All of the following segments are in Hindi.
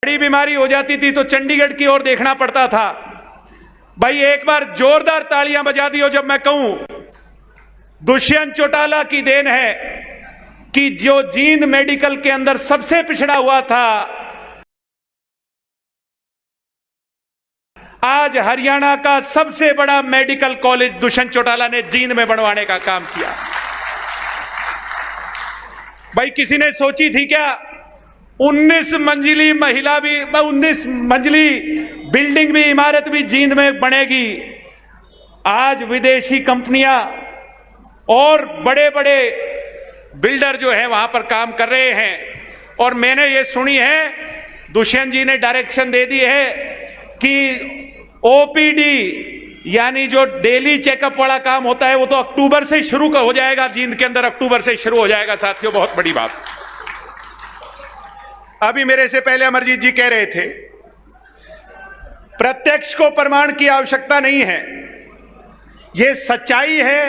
बड़ी बीमारी हो जाती थी तो चंडीगढ़ की ओर देखना पड़ता था। भाई एक बार जोरदार तालियां बजा दियो जब मैं कहूं दुष्यंत चौटाला की देन है कि जो जींद मेडिकल के अंदर सबसे पिछड़ा हुआ था, आज हरियाणा का सबसे बड़ा मेडिकल कॉलेज दुष्यंत चौटाला ने जींद में बनवाने का काम किया। भाई किसी ने सोची थी क्या 19 मंजिली महिला भी 19 मंजिली बिल्डिंग भी, इमारत भी जींद में बनेगी। आज विदेशी कंपनियां और बड़े बड़े बिल्डर जो है वहां पर काम कर रहे हैं। और मैंने ये सुनी है, दुष्यंत जी ने डायरेक्शन दे दी है कि ओपीडी यानी जो डेली चेकअप वाला काम होता है वो तो अक्टूबर से शुरू हो जाएगा, जींद के अंदर अक्टूबर से शुरू हो जाएगा। साथियों बहुत बड़ी बात। अभी मेरे से पहले अमरजीत जी कह रहे थे प्रत्यक्ष को प्रमाण की आवश्यकता नहीं है, यह सच्चाई है।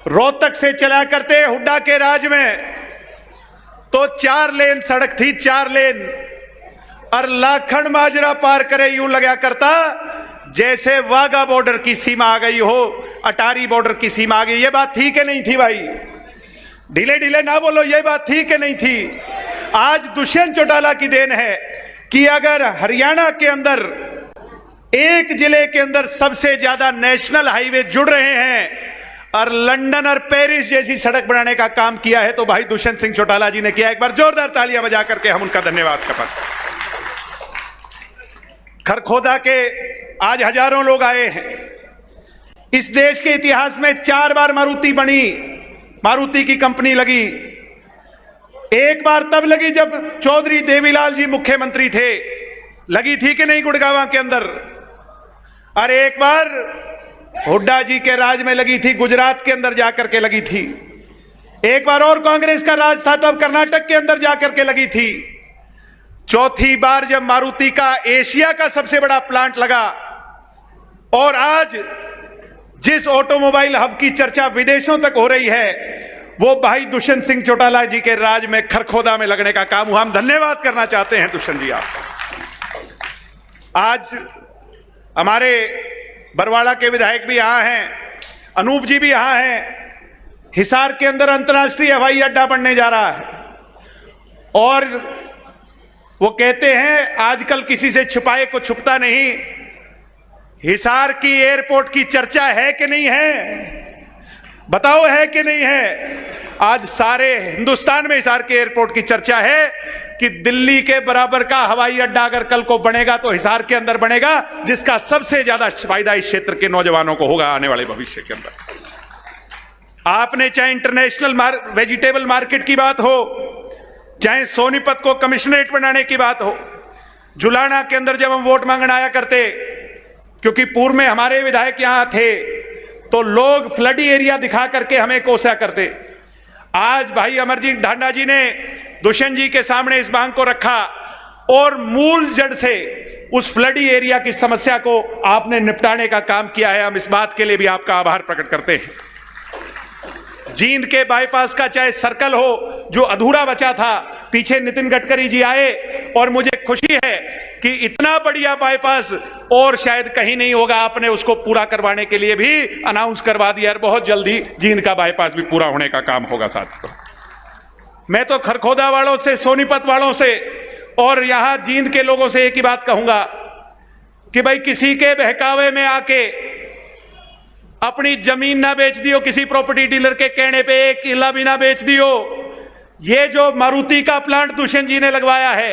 रोहतक से चला करते हुड्डा के राज में तो 4 लेन सड़क थी, 4 लेन, और लाखन माजरा पार करे यूं लगा करता जैसे वाघा बॉर्डर की सीमा आ गई हो, अटारी बॉर्डर की सीमा आ गई। ये बात थी कि नहीं थी भाई? ढीले ढीले ना बोलो, ये बात थी कि नहीं थी? आज दुष्यंत चौटाला की देन है कि अगर हरियाणा के अंदर एक जिले के अंदर सबसे ज्यादा नेशनल हाईवे जुड़ रहे हैं और लंदन और पेरिस जैसी सड़क बनाने का काम किया है तो भाई दुष्यंत सिंह चौटाला जी ने किया। एक बार जोरदार तालियां बजा करके हम उनका धन्यवाद करते हैं। खरखोदा के आज हजारों लोग आए हैं। इस देश के इतिहास में 4 बार मारुति बनी, मारुति की कंपनी लगी। एक बार तब लगी जब चौधरी देवीलाल जी मुख्यमंत्री थे, लगी थी कि नहीं गुड़गांव के अंदर? और एक बार हुड्डा जी के राज में लगी थी, गुजरात के अंदर जाकर के लगी थी। एक बार और कांग्रेस का राज था तब कर्नाटक के अंदर जाकर के लगी थी। चौथी बार जब मारुति का एशिया का सबसे बड़ा प्लांट लगा, और आज जिस ऑटोमोबाइल हब की चर्चा विदेशों तक हो रही है वो भाई दुष्यंत सिंह चौटाला जी के राज में खरखोदा में लगने का काम हुआ। हम धन्यवाद करना चाहते हैं दुष्यंत जी आपका। आज हमारे बरवाड़ा के विधायक भी यहां हैं, अनूप जी भी यहां हैं। हिसार के अंदर अंतर्राष्ट्रीय हवाई अड्डा बनने जा रहा है और वो कहते हैं आजकल किसी से छुपाए को छुपता नहीं। हिसार की एयरपोर्ट की चर्चा है कि नहीं है? बताओ है कि नहीं है? आज सारे हिंदुस्तान में हिसार के एयरपोर्ट की चर्चा है कि दिल्ली के बराबर का हवाई अड्डा अगर कल को बनेगा तो हिसार के अंदर बनेगा, जिसका सबसे ज्यादा फायदा इस क्षेत्र के नौजवानों को होगा आने वाले भविष्य के अंदर। आपने चाहे इंटरनेशनल वेजिटेबल मार्केट की बात हो, चाहे सोनीपत को कमिश्नरेट बनाने की बात हो, जुलाना के अंदर जब हम वोट मांगने आया करते, क्योंकि पूर्व में हमारे विधायक यहां थे, तो लोग फ्लडी एरिया दिखा करके हमें कोसा करते। आज भाई अमरजीत ढांडा जी ने दुष्यंत जी के सामने इस मांग को रखा और मूल जड़ से उस फ्लडी एरिया की समस्या को आपने निपटाने का काम किया है। हम इस बात के लिए भी आपका आभार प्रकट करते हैं। जींद के बाईपास का चाहे सर्कल हो जो अधूरा बचा था, पीछे नितिन गडकरी जी आए और मुझे खुशी है कि इतना बढ़िया बाईपास और शायद कहीं नहीं होगा। आपने उसको पूरा करवाने के लिए भी अनाउंस करवा दिया और बहुत जल्दी जींद का बाईपास भी पूरा होने का काम होगा। साथियों मैं तो खरखोदा वालों से, सोनीपत वालों से और यहां जींद के लोगों से एक ही बात कहूंगा कि भाई किसी के बहकावे में आके अपनी जमीन ना बेच दियो, किसी प्रॉपर्टी डीलर के कहने पे एक किला भी ना बेच दियो। ये जो मारुति का प्लांट दुष्यंत जी ने लगवाया है,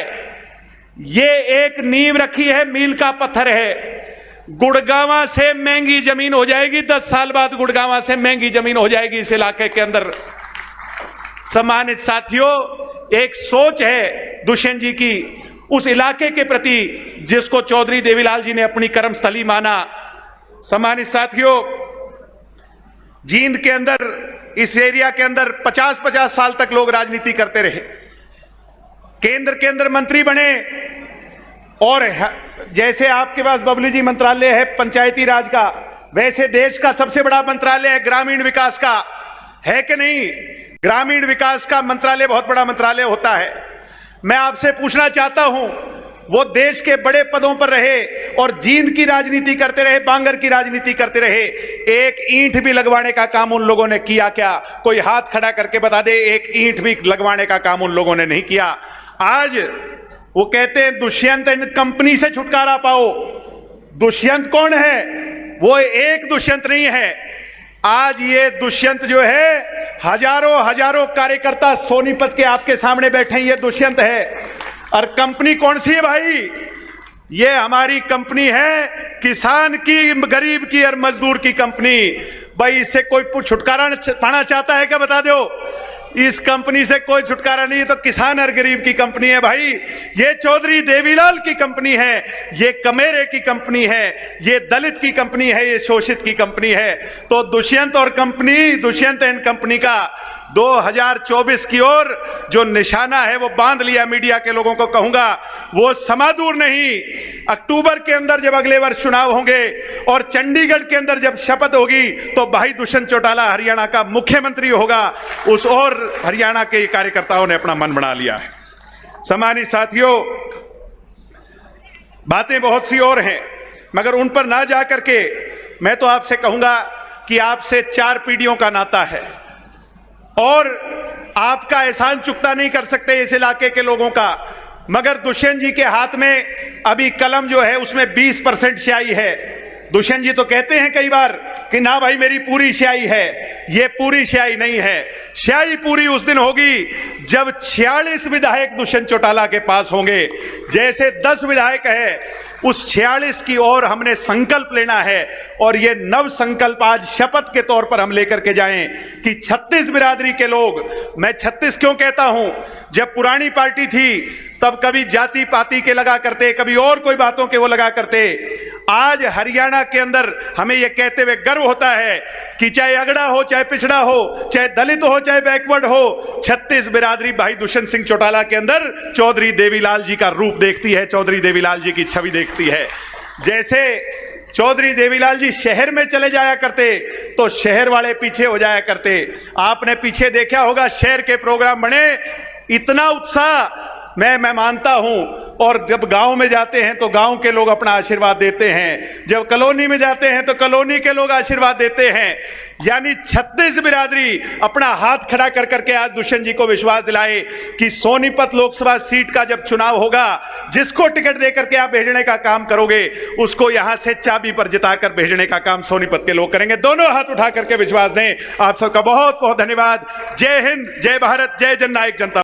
ये एक नींव रखी है, मील का पत्थर है। गुड़गांव से महंगी जमीन हो जाएगी, 10 साल बाद गुड़गांव से महंगी जमीन हो जाएगी इस इलाके के अंदर। सम्मानित साथियों, एक सोच है दुष्यंत जी की उस इलाके के प्रति जिसको चौधरी देवीलाल जी ने अपनी कर्मस्थली माना। सम्मानित साथियों, जींद के अंदर, इस एरिया के अंदर 50-50 साल तक लोग राजनीति करते रहे, केंद्र के अंदर मंत्री बने, और जैसे आपके पास बबली जी मंत्रालय है पंचायती राज का, वैसे देश का सबसे बड़ा मंत्रालय है ग्रामीण विकास का, है कि नहीं? ग्रामीण विकास का मंत्रालय बहुत बड़ा मंत्रालय होता है। मैं आपसे पूछना चाहता हूं, वो देश के बड़े पदों पर रहे और जींद की राजनीति करते रहे, बांगर की राजनीति करते रहे, एक ईंट भी लगवाने का काम उन लोगों ने किया क्या? कोई हाथ खड़ा करके बता दे, एक ईंट भी लगवाने का काम उन लोगों ने नहीं किया। आज वो कहते हैं दुष्यंत एंड कंपनी से छुटकारा पाओ। दुष्यंत कौन है? वो एक दुष्यंत नहीं है। आज ये दुष्यंत जो है, हजारों हजारों कार्यकर्ता सोनीपत के आपके सामने बैठे हैं, ये दुष्यंत है। और कंपनी कौन सी है भाई? ये हमारी कंपनी है, किसान की, गरीब की और मजदूर की कंपनी। भाई इससे कोई छुटकारा पाना चाहता है क्या? बता दो। इस कंपनी से कोई छुटकारा नहीं है, तो किसान और गरीब की कंपनी है भाई। ये चौधरी देवीलाल की कंपनी है, ये कमेरे की कंपनी है, ये दलित की कंपनी है, ये शोषित की कंपनी है। तो दुष्यंत और कंपनी, दुष्यंत एंड कंपनी का 2024 की ओर जो निशाना है वो बांध लिया। मीडिया के लोगों को कहूंगा, वो समादूर नहीं। अक्टूबर के अंदर जब अगले वर्ष चुनाव होंगे और चंडीगढ़ के अंदर जब शपथ होगी, तो भाई दुष्यंत चौटाला हरियाणा का मुख्यमंत्री होगा। उस और हरियाणा के कार्यकर्ताओं ने अपना मन बना लिया है। सम्मानित साथियों, बातें बहुत सी और हैं, मगर उन पर ना जा करके मैं तो आपसे कहूंगा कि आपसे 4 पीढ़ियों का नाता है और आपका एहसान चुकता नहीं कर सकते इस इलाके के लोगों का। मगर दुष्यंत जी के हाथ में अभी कलम जो है उसमें 20% स्याही है। दुष्यंत जी तो कहते हैं कई बार कि ना भाई मेरी पूरी स्याही है। ये पूरी स्याही नहीं है। स्याही पूरी उस दिन होगी जब 46 विधायक दुष्यंत चौटाला के पास होंगे। जैसे 10 विधायक है, उस 46 की ओर हमने संकल्प लेना है। और ये नव संकल्प आज शपथ के तौर पर हम लेकर के जाएं कि 36 बिरादरी के लोग, मैं 36 क्यों कहता हूं? जब पुरानी पार्टी थी तब कभी जाति पाति के लगा करते, कभी और कोई बातों के वो लगा करते। आज हरियाणा के अंदर हमें यह कहते हुए गर्व होता है कि चाहे अगड़ा हो, चाहे पिछड़ा हो, चाहे दलित हो, चाहे बैकवर्ड हो, 36 बिरादरी भाई दुष्यंत सिंह चौटाला के अंदर चौधरी देवीलाल जी का रूप देखती है, चौधरी देवीलाल जी की छवि देखती है। जैसे चौधरी देवीलाल जी शहर में चले जाया करते तो शहर वाले पीछे हो जाया करते। आपने पीछे देखा होगा, शहर के प्रोग्राम बने, इतना उत्साह मैं मानता हूं। और जब गांव में जाते हैं तो गांव के लोग अपना आशीर्वाद देते हैं, जब कॉलोनी में जाते हैं तो कॉलोनी के लोग आशीर्वाद देते हैं। यानी 36 बिरादरी अपना हाथ खड़ा कर करके आज दुष्यंत जी को विश्वास दिलाए कि सोनीपत लोकसभा सीट का जब चुनाव होगा, जिसको टिकट देकर के आप भेजने का काम करोगे, उसको यहां से चाबी पर जिताकर भेजने का काम सोनीपत के लोग करेंगे। दोनों हाथ उठा करके विश्वास दें। आप सबका बहुत बहुत धन्यवाद। जय हिंद, जय भारत, जय जननायक जनता।